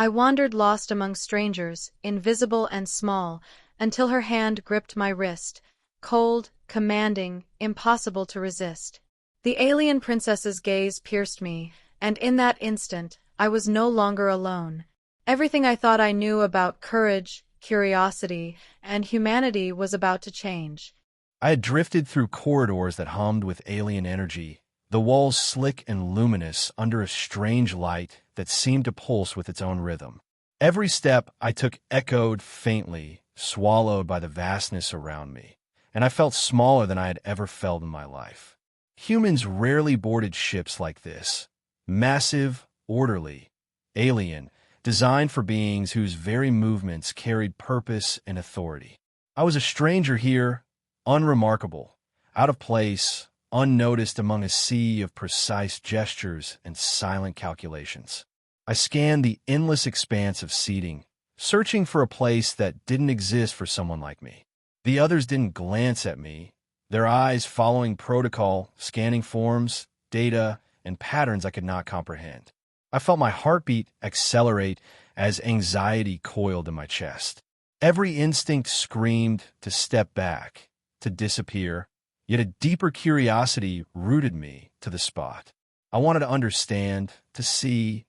I wandered lost among strangers, invisible and small, until her hand gripped my wrist, cold, commanding, impossible to resist. The alien princess's gaze pierced me, and in that instant, I was no longer alone. Everything I thought I knew about courage, curiosity, and humanity was about to change. I had drifted through corridors that hummed with alien energy, the walls slick and luminous under a strange light that seemed to pulse with its own rhythm. Every step I took echoed faintly, swallowed by the vastness around me, and I felt smaller than I had ever felt in my life. Humans rarely boarded ships like this. Massive, orderly, alien, designed for beings whose very movements carried purpose and authority. I was a stranger here, unremarkable, out of place, unnoticed among a sea of precise gestures and silent calculations. I scanned the endless expanse of seating, searching for a place that didn't exist for someone like me. The others didn't glance at me, their eyes following protocol, scanning forms, data, and patterns I could not comprehend. I felt my heartbeat accelerate as anxiety coiled in my chest. Every instinct screamed to step back, to disappear, yet a deeper curiosity rooted me to the spot. I wanted to understand, to see,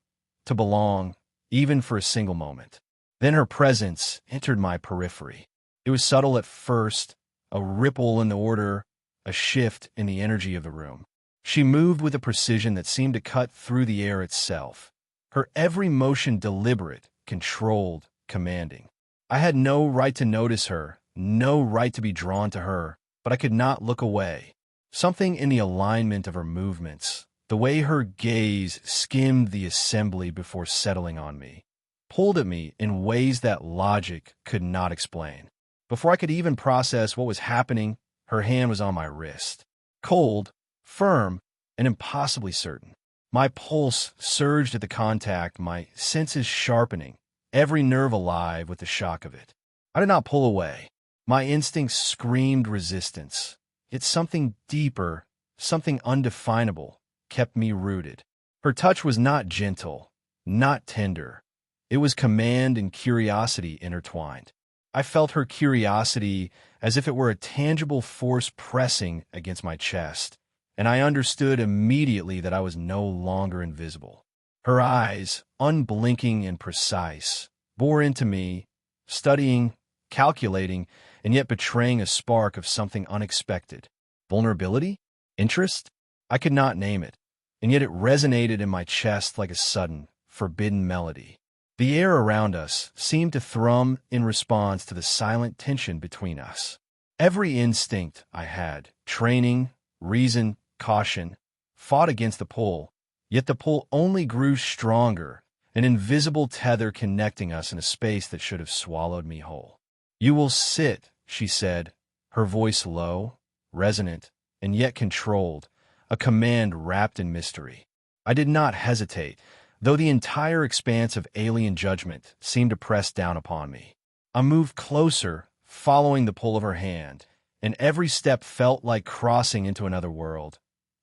to belong, even for a single moment. Then her presence entered my periphery. It was subtle at first, a ripple in the order, a shift in the energy of the room. She moved with a precision that seemed to cut through the air itself. Her every motion deliberate, controlled, commanding. I had no right to notice her, no right to be drawn to her, but I could not look away. Something in the alignment of her movements, the way her gaze skimmed the assembly before settling on me, pulled at me in ways that logic could not explain. Before I could even process what was happening, her hand was on my wrist. Cold, firm, and impossibly certain. My pulse surged at the contact, my senses sharpening, every nerve alive with the shock of it. I did not pull away. My instincts screamed resistance. Yet something deeper, something undefinable, kept me rooted. Her touch was not gentle, not tender. It was command and curiosity intertwined. I felt her curiosity as if it were a tangible force pressing against my chest, and I understood immediately that I was no longer invisible. Her eyes, unblinking and precise, bore into me, studying, calculating, and yet betraying a spark of something unexpected. Vulnerability? Interest? I could not name it, and yet it resonated in my chest like a sudden, forbidden melody. The air around us seemed to thrum in response to the silent tension between us. Every instinct I had, training, reason, caution, fought against the pull, yet the pull only grew stronger, an invisible tether connecting us in a space that should have swallowed me whole. "You will sit," she said, her voice low, resonant, and yet controlled, a command wrapped in mystery. I did not hesitate, though the entire expanse of alien judgment seemed to press down upon me. I moved closer, following the pull of her hand, and every step felt like crossing into another world,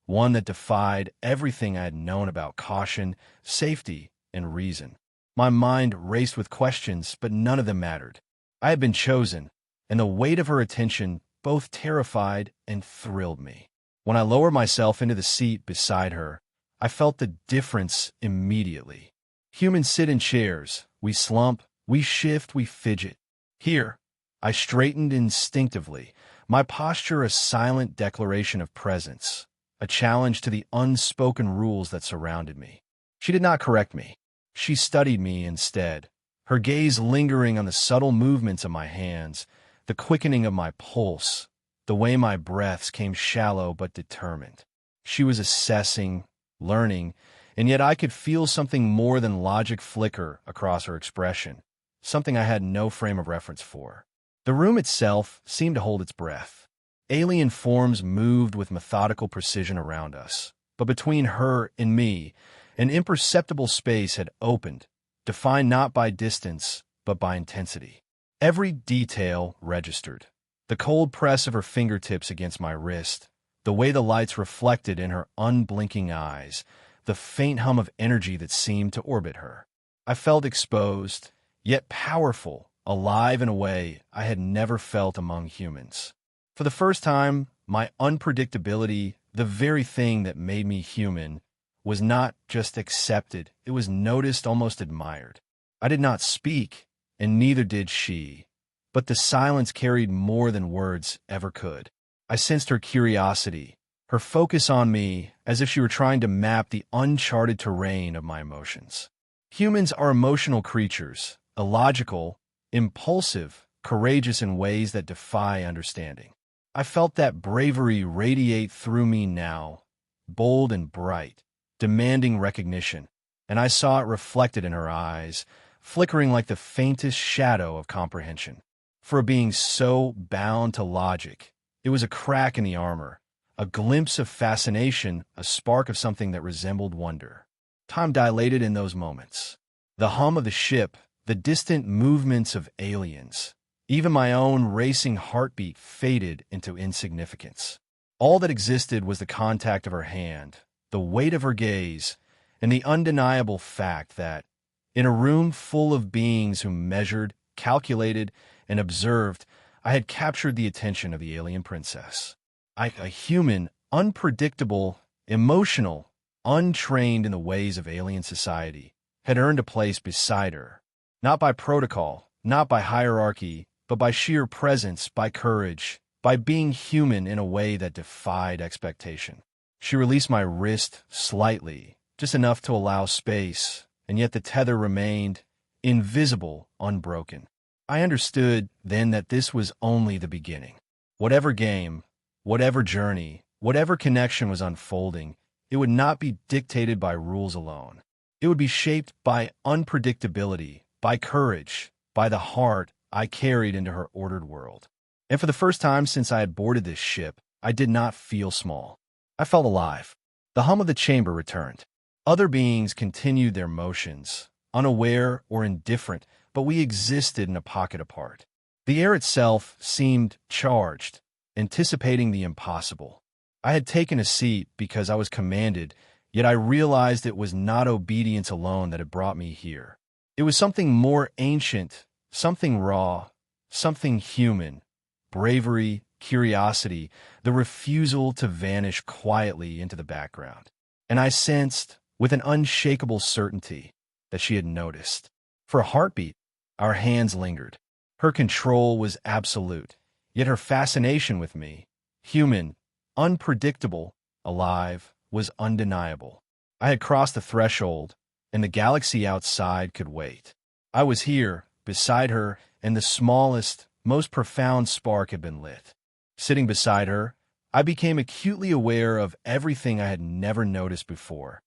one that defied everything I had known about caution, safety, and reason. My mind raced with questions, but none of them mattered. I had been chosen, and the weight of her attention both terrified and thrilled me. When I lowered myself into the seat beside her, I felt the difference immediately. Humans sit in chairs. We slump, we shift, we fidget. Here, I straightened instinctively, my posture a silent declaration of presence, a challenge to the unspoken rules that surrounded me. She did not correct me. She studied me instead, her gaze lingering on the subtle movements of my hands, the quickening of my pulse, the way my breaths came shallow but determined. She was assessing, learning, and yet I could feel something more than logic flicker across her expression, something I had no frame of reference for. The room itself seemed to hold its breath. Alien forms moved with methodical precision around us, but between her and me, an imperceptible space had opened, defined not by distance, but by intensity. Every detail registered. The cold press of her fingertips against my wrist, the way the lights reflected in her unblinking eyes, the faint hum of energy that seemed to orbit her. I felt exposed, yet powerful, alive in a way I had never felt among humans. For the first time, my unpredictability, the very thing that made me human, was not just accepted, it was noticed, almost admired. I did not speak, and neither did she, but the silence carried more than words ever could. I sensed her curiosity, her focus on me, as if she were trying to map the uncharted terrain of my emotions. Humans are emotional creatures, illogical, impulsive, courageous in ways that defy understanding. I felt that bravery radiate through me now, bold and bright, demanding recognition, and I saw it reflected in her eyes, flickering like the faintest shadow of comprehension. For a being so bound to logic, it was a crack in the armor, a glimpse of fascination, a spark of something that resembled wonder. Time dilated in those moments. The hum of the ship, the distant movements of aliens, even my own racing heartbeat faded into insignificance. All that existed was the contact of her hand, the weight of her gaze, and the undeniable fact that, in a room full of beings who measured, calculated, and observed, I had captured the attention of the alien princess. A human, unpredictable, emotional, untrained in the ways of alien society, had earned a place beside her, not by protocol, not by hierarchy, but by sheer presence, by courage, by being human in a way that defied expectation. She released my wrist slightly, just enough to allow space, and yet the tether remained invisible, unbroken. I understood then that this was only the beginning. Whatever game, whatever journey, whatever connection was unfolding, it would not be dictated by rules alone. It would be shaped by unpredictability, by courage, by the heart I carried into her ordered world. And for the first time since I had boarded this ship, I did not feel small. I felt alive. The hum of the chamber returned. Other beings continued their motions, unaware or indifferent, but we existed in a pocket apart. The air itself seemed charged, anticipating the impossible. I had taken a seat because I was commanded, yet I realized it was not obedience alone that had brought me here. It was something more ancient, something raw, something human, bravery, curiosity, the refusal to vanish quietly into the background. And I sensed, with an unshakable certainty, that she had noticed. For a heartbeat, our hands lingered. Her control was absolute, yet her fascination with me, human, unpredictable, alive, was undeniable. I had crossed the threshold, and the galaxy outside could wait. I was here, beside her, and the smallest, most profound spark had been lit. Sitting beside her, I became acutely aware of everything I had never noticed before.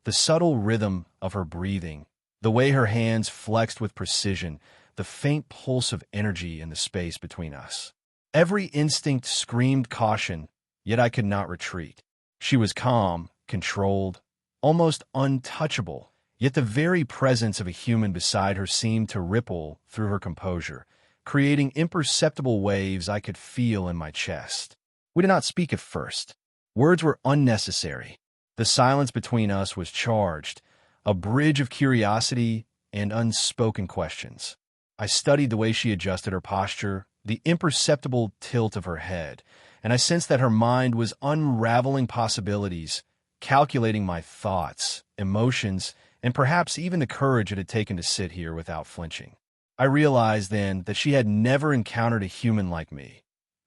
The subtle rhythm of her breathing, the way her hands flexed with precision, the faint pulse of energy in the space between us. Every instinct screamed caution, yet I could not retreat. She was calm, controlled, almost untouchable, yet the very presence of a human beside her seemed to ripple through her composure, creating imperceptible waves I could feel in my chest. We did not speak at first. Words were unnecessary. The silence between us was charged, a bridge of curiosity and unspoken questions. I studied the way she adjusted her posture, the imperceptible tilt of her head, and I sensed that her mind was unraveling possibilities, calculating my thoughts, emotions, and perhaps even the courage it had taken to sit here without flinching. I realized then that she had never encountered a human like me,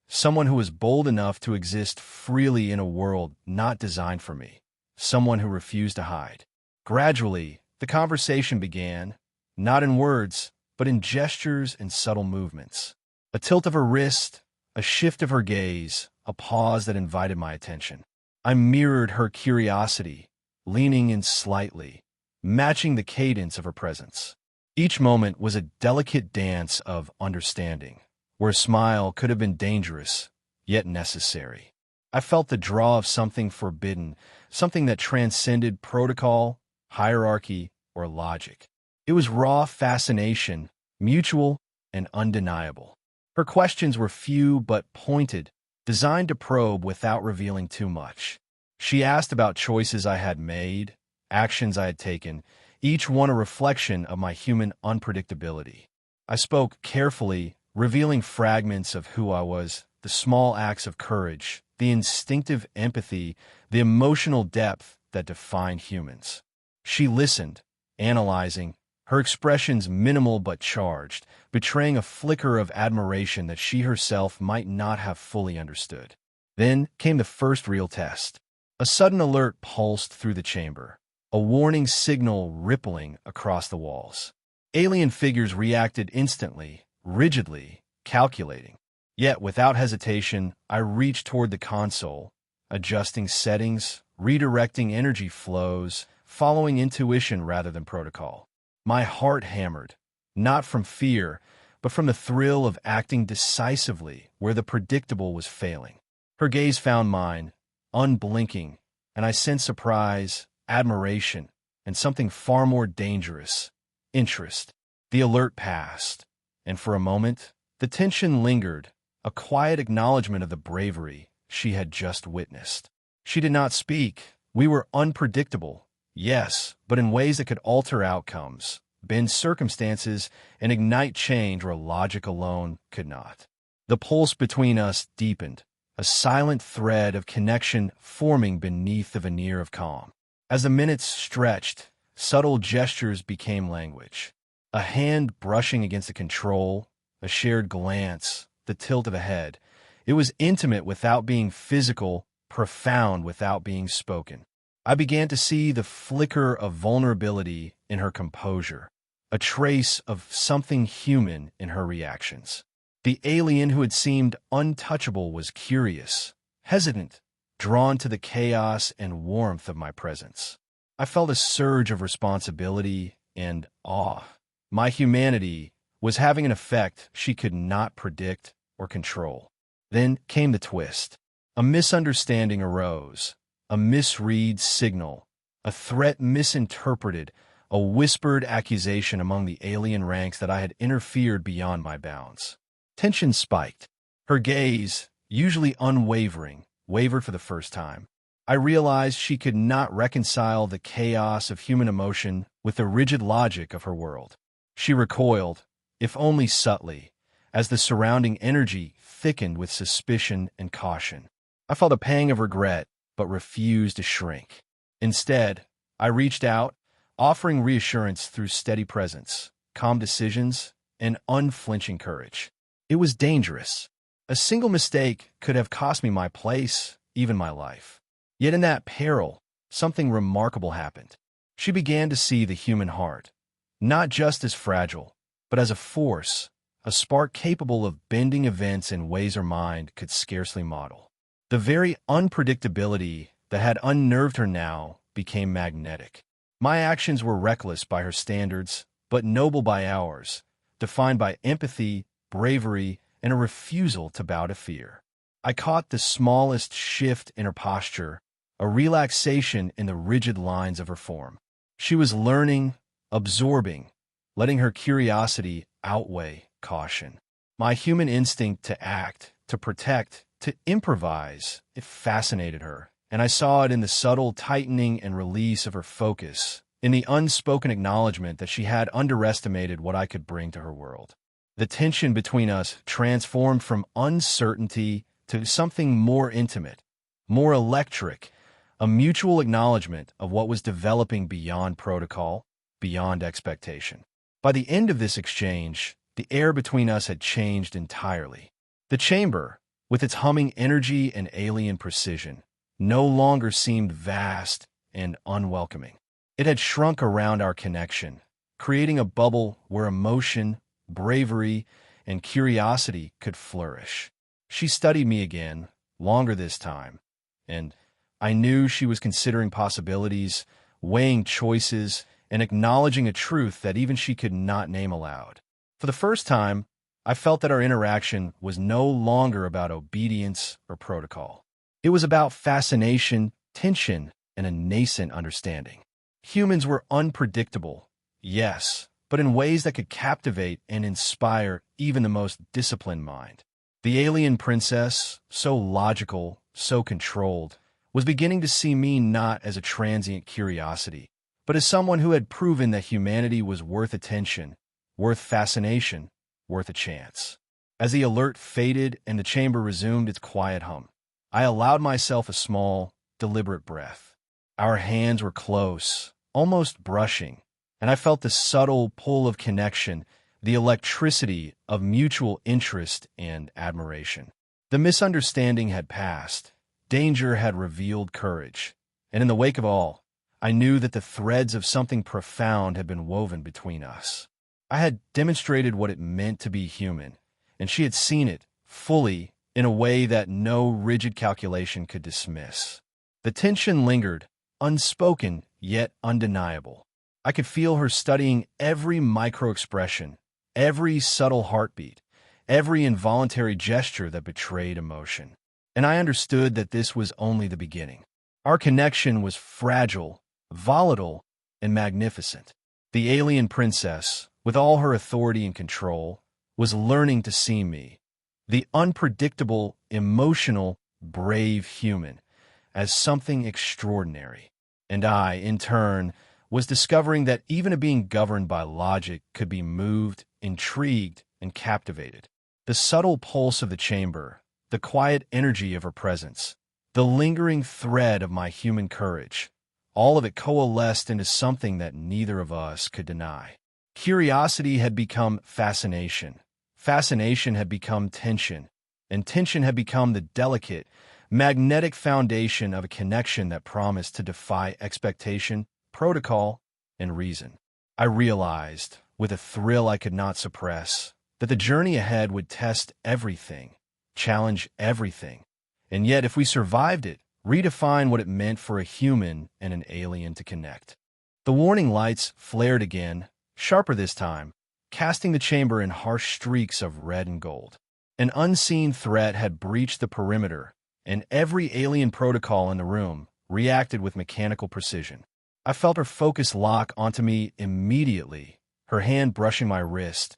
someone who was bold enough to exist freely in a world not designed for me, someone who refused to hide. Gradually, the conversation began, not in words, but in gestures and subtle movements. A tilt of her wrist, a shift of her gaze, a pause that invited my attention. I mirrored her curiosity, leaning in slightly, matching the cadence of her presence. Each moment was a delicate dance of understanding, where a smile could have been dangerous, yet necessary. I felt the draw of something forbidden, something that transcended protocol, hierarchy, or logic. It was raw fascination, mutual and undeniable. Her questions were few but pointed, designed to probe without revealing too much. She asked about choices I had made, actions I had taken, each one a reflection of my human unpredictability. I spoke carefully, revealing fragments of who I was, the small acts of courage, the instinctive empathy, the emotional depth that define humans. She listened, analyzing, her expressions minimal but charged, betraying a flicker of admiration that she herself might not have fully understood. Then came the first real test. A sudden alert pulsed through the chamber, a warning signal rippling across the walls. Alien figures reacted instantly, rigidly, calculating. Yet, without hesitation, I reached toward the console, adjusting settings, redirecting energy flows, following intuition rather than protocol. My heart hammered, not from fear, but from the thrill of acting decisively where the predictable was failing. Her gaze found mine, unblinking, and I sensed surprise, admiration, and something far more dangerous, interest. The alert passed, and for a moment, the tension lingered, a quiet acknowledgement of the bravery she had just witnessed. She did not speak. We were unpredictable, yes, but in ways that could alter outcomes, bend circumstances, and ignite change where logic alone could not. The pulse between us deepened, a silent thread of connection forming beneath the veneer of calm. As the minutes stretched, subtle gestures became language. A hand brushing against the control, a shared glance, the tilt of a head. It was intimate without being physical, profound without being spoken. I began to see the flicker of vulnerability in her composure, a trace of something human in her reactions. The alien who had seemed untouchable was curious, hesitant, drawn to the chaos and warmth of my presence. I felt a surge of responsibility and awe. My humanity was having an effect she could not predict or control. Then came the twist. A misunderstanding arose, a misread signal, a threat misinterpreted, a whispered accusation among the alien ranks that I had interfered beyond my bounds. Tension spiked. Her gaze, usually unwavering, wavered for the first time. I realized she could not reconcile the chaos of human emotion with the rigid logic of her world. She recoiled, if only subtly, as the surrounding energy thickened with suspicion and caution. I felt a pang of regret, but refused to shrink. Instead, I reached out, offering reassurance through steady presence, calm decisions, and unflinching courage. It was dangerous. A single mistake could have cost me my place, even my life. Yet in that peril, something remarkable happened. She began to see the human heart, not just as fragile, but as a force, a spark capable of bending events in ways her mind could scarcely model. The very unpredictability that had unnerved her now became magnetic. My actions were reckless by her standards, but noble by ours, defined by empathy, bravery, and a refusal to bow to fear. I caught the smallest shift in her posture, a relaxation in the rigid lines of her form. She was learning, absorbing, letting her curiosity outweigh caution. My human instinct to act, to protect, to improvise, it fascinated her, and I saw it in the subtle tightening and release of her focus, in the unspoken acknowledgement that she had underestimated what I could bring to her world. The tension between us transformed from uncertainty to something more intimate, more electric, a mutual acknowledgement of what was developing beyond protocol, beyond expectation. By the end of this exchange, the air between us had changed entirely. The chamber, with its humming energy and alien precision, no longer seemed vast and unwelcoming. It had shrunk around our connection, creating a bubble where emotion, bravery, and curiosity could flourish. She studied me again, longer this time, and I knew she was considering possibilities, weighing choices, and acknowledging a truth that even she could not name aloud. For the first time, I felt that our interaction was no longer about obedience or protocol. It was about fascination, tension, and a nascent understanding. Humans were unpredictable, yes, but in ways that could captivate and inspire even the most disciplined mind. The alien princess, so logical, so controlled, was beginning to see me not as a transient curiosity, but as someone who had proven that humanity was worth attention, worth fascination, worth a chance. As the alert faded and the chamber resumed its quiet hum, I allowed myself a small, deliberate breath. Our hands were close, almost brushing, and I felt the subtle pull of connection, the electricity of mutual interest and admiration. The misunderstanding had passed. Danger had revealed courage. And in the wake of all, I knew that the threads of something profound had been woven between us. I had demonstrated what it meant to be human, and she had seen it fully in a way that no rigid calculation could dismiss. The tension lingered, unspoken yet undeniable. I could feel her studying every micro-expression, every subtle heartbeat, every involuntary gesture that betrayed emotion. And I understood that this was only the beginning. Our connection was fragile, volatile, and magnificent. The alien princess, with all her authority and control, was learning to see me, the unpredictable, emotional, brave human, as something extraordinary. And I, in turn, was discovering that even a being governed by logic could be moved, intrigued, and captivated. The subtle pulse of the chamber, the quiet energy of her presence, the lingering thread of my human courage, all of it coalesced into something that neither of us could deny. Curiosity had become fascination. Fascination had become tension, and tension had become the delicate, magnetic foundation of a connection that promised to defy expectation, protocol, and reason. I realized, with a thrill I could not suppress, that the journey ahead would test everything, challenge everything, and yet if we survived it, redefine what it meant for a human and an alien to connect. The warning lights flared again, sharper this time, casting the chamber in harsh streaks of red and gold. An unseen threat had breached the perimeter, and every alien protocol in the room reacted with mechanical precision. I felt her focus lock onto me immediately, her hand brushing my wrist,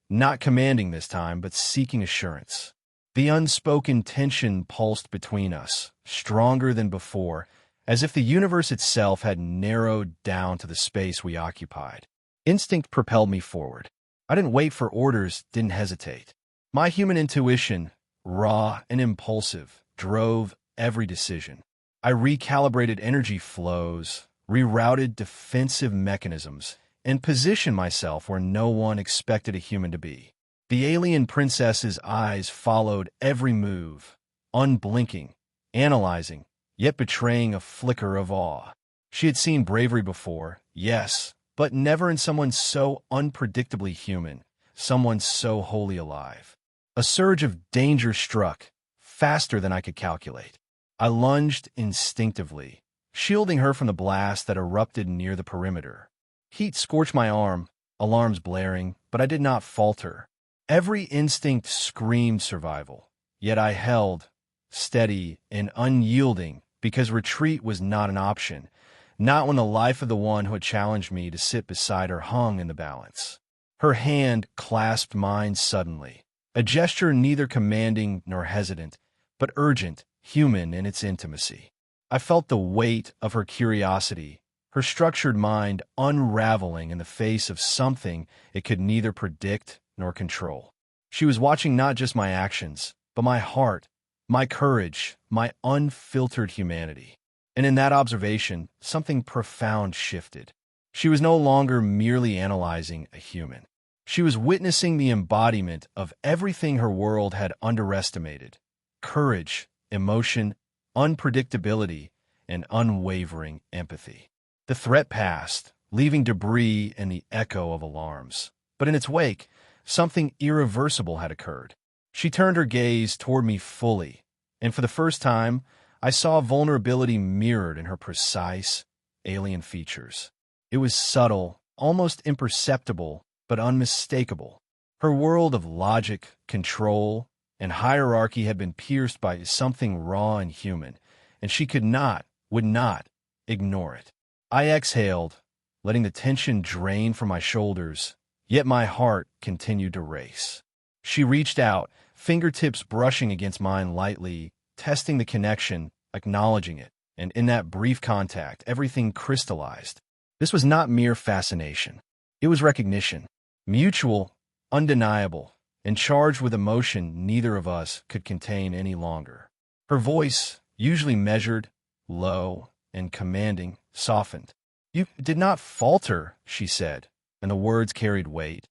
not commanding this time, but seeking assurance. The unspoken tension pulsed between us, stronger than before, as if the universe itself had narrowed down to the space we occupied. Instinct propelled me forward. I didn't wait for orders, didn't hesitate. My human intuition, raw and impulsive, drove every decision. I recalibrated energy flows, rerouted defensive mechanisms, and positioned myself where no one expected a human to be. The alien princess's eyes followed every move, unblinking, analyzing, yet betraying a flicker of awe. She had seen bravery before, yes, but never in someone so unpredictably human, someone so wholly alive. A surge of danger struck, faster than I could calculate. I lunged instinctively, shielding her from the blast that erupted near the perimeter. Heat scorched my arm, alarms blaring, but I did not falter. Every instinct screamed survival, yet I held, steady and unyielding, because retreat was not an option, not when the life of the one who had challenged me to sit beside her hung in the balance. Her hand clasped mine suddenly, a gesture neither commanding nor hesitant, but urgent, human in its intimacy. I felt the weight of her curiosity, her structured mind unraveling in the face of something it could neither predict nor control. She was watching not just my actions, but my heart, my courage, my unfiltered humanity. And in that observation, something profound shifted. She was no longer merely analyzing a human. She was witnessing the embodiment of everything her world had underestimated: courage, emotion, unpredictability, and unwavering empathy. The threat passed, leaving debris and the echo of alarms. But in its wake, something irreversible had occurred. She turned her gaze toward me fully, and for the first time, I saw vulnerability mirrored in her precise, alien features. It was subtle, almost imperceptible, but unmistakable. Her world of logic, control, and hierarchy had been pierced by something raw and human, and she could not, would not, ignore it. I exhaled, letting the tension drain from my shoulders, yet my heart continued to race. She reached out, fingertips brushing against mine lightly, testing the connection, acknowledging it, and in that brief contact, everything crystallized. This was not mere fascination. It was recognition. Mutual, undeniable, and charged with emotion neither of us could contain any longer. Her voice, usually measured, low, and commanding, softened. "You did not falter," she said, and the words carried weight,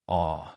awe,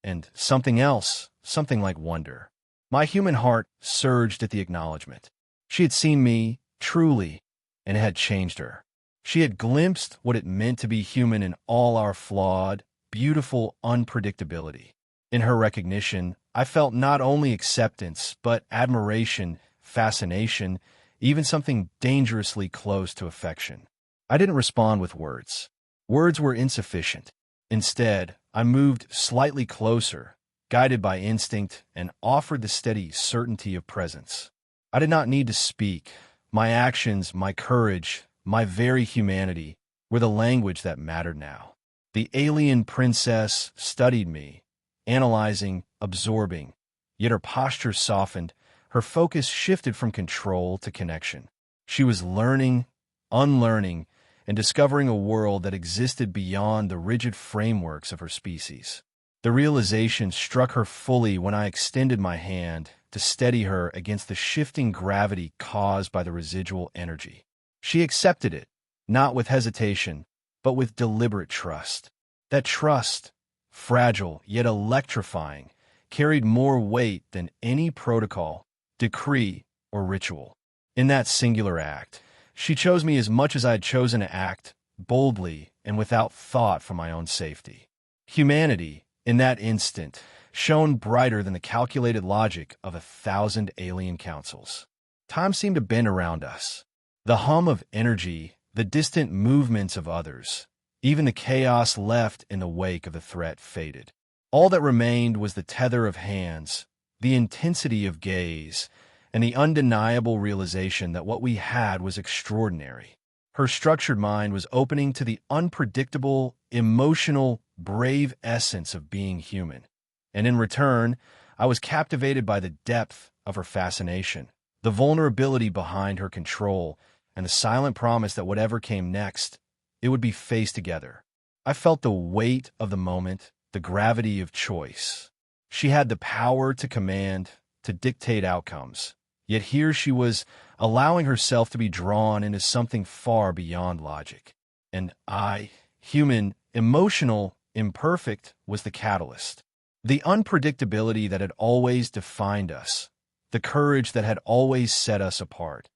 and something else, something like wonder. My human heart surged at the acknowledgement. She had seen me, truly, and it had changed her. She had glimpsed what it meant to be human in all our flawed, beautiful unpredictability. In her recognition, I felt not only acceptance, but admiration, fascination, even something dangerously close to affection. I didn't respond with words. Words were insufficient. Instead, I moved slightly closer, guided by instinct, and offered the steady certainty of presence. I did not need to speak. My actions, my courage, my very humanity were the language that mattered now. The alien princess studied me, analyzing, absorbing, yet her posture softened, her focus shifted from control to connection. She was learning, unlearning, and discovering a world that existed beyond the rigid frameworks of her species. The realization struck her fully when I extended my hand to steady her against the shifting gravity caused by the residual energy. She accepted it, not with hesitation, but with deliberate trust. That trust, fragile yet electrifying, carried more weight than any protocol, decree, or ritual. In that singular act, she chose me as much as I had chosen to act, boldly and without thought for my own safety. Humanity, in that instant, shone brighter than the calculated logic of 1,000 alien councils. Time seemed to bend around us. The hum of energy, the distant movements of others, even the chaos left in the wake of the threat faded. All that remained was the tether of hands, the intensity of gaze, and the undeniable realization that what we had was extraordinary. Her structured mind was opening to the unpredictable, emotional, brave essence of being human. And in return, I was captivated by the depth of her fascination, the vulnerability behind her control, and the silent promise that whatever came next, it would be faced together. I felt the weight of the moment, the gravity of choice. She had the power to command, to dictate outcomes. Yet here she was, allowing herself to be drawn into something far beyond logic. And I, human, emotional, imperfect, was the catalyst. The unpredictability that had always defined us, the courage that had always set us apart,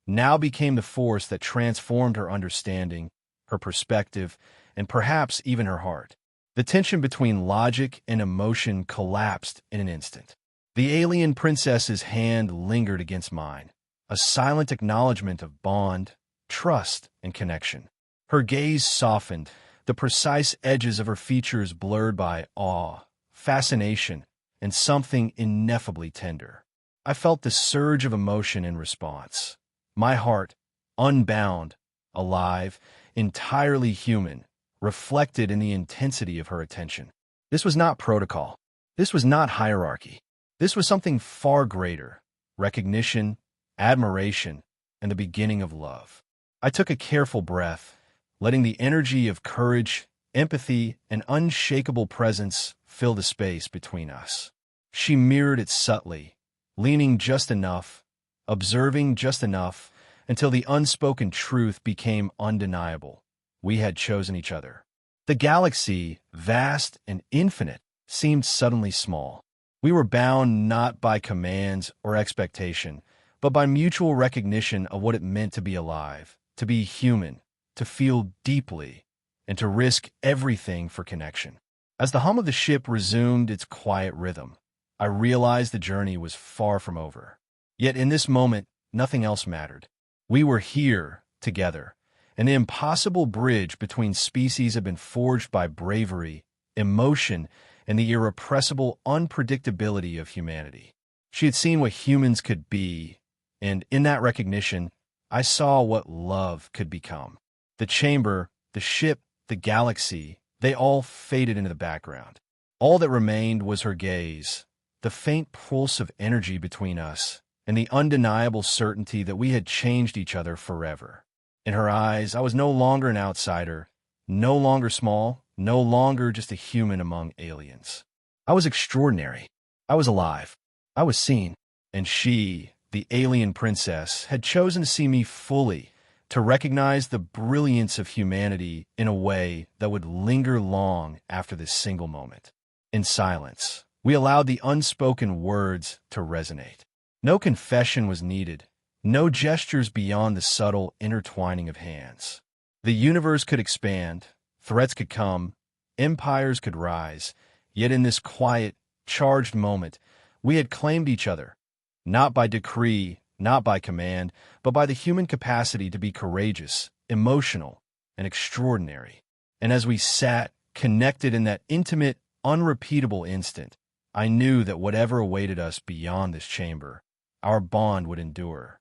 now became the force that transformed her understanding, her perspective, and perhaps even her heart. The tension between logic and emotion collapsed in an instant. The alien princess's hand lingered against mine, a silent acknowledgement of bond, trust, and connection. Her gaze softened, the precise edges of her features blurred by awe, fascination, and something ineffably tender. I felt the surge of emotion in response. My heart, unbound, alive, entirely human, reflected in the intensity of her attention. This was not protocol. This was not hierarchy. This was something far greater: recognition, admiration, and the beginning of love. I took a careful breath, letting the energy of courage, empathy, and unshakable presence fill the space between us. She mirrored it subtly, leaning just enough, observing just enough, until the unspoken truth became undeniable. We had chosen each other. The galaxy, vast and infinite, seemed suddenly small. We were bound not by commands or expectation, but by mutual recognition of what it meant to be alive, to be human, to feel deeply, and to risk everything for connection. As the hum of the ship resumed its quiet rhythm, I realized the journey was far from over. Yet in this moment, nothing else mattered. We were here, together, and the impossible bridge between species had been forged by bravery, emotion, and the irrepressible unpredictability of humanity. She had seen what humans could be, and in that recognition, I saw what love could become. The chamber, the ship, the galaxy, they all faded into the background. All that remained was her gaze, the faint pulse of energy between us, and the undeniable certainty that we had changed each other forever. In her eyes, I was no longer an outsider, no longer small, no longer just a human among aliens. I was extraordinary. I was alive. I was seen. And she, the alien princess, had chosen to see me fully, to recognize the brilliance of humanity in a way that would linger long after this single moment. In silence, we allowed the unspoken words to resonate. No confession was needed, no gestures beyond the subtle intertwining of hands. The universe could expand, threats could come, empires could rise, yet in this quiet, charged moment, we had claimed each other, not by decree, not by command, but by the human capacity to be courageous, emotional, and extraordinary. And as we sat, connected in that intimate, unrepeatable instant, I knew that whatever awaited us beyond this chamber, our bond would endure.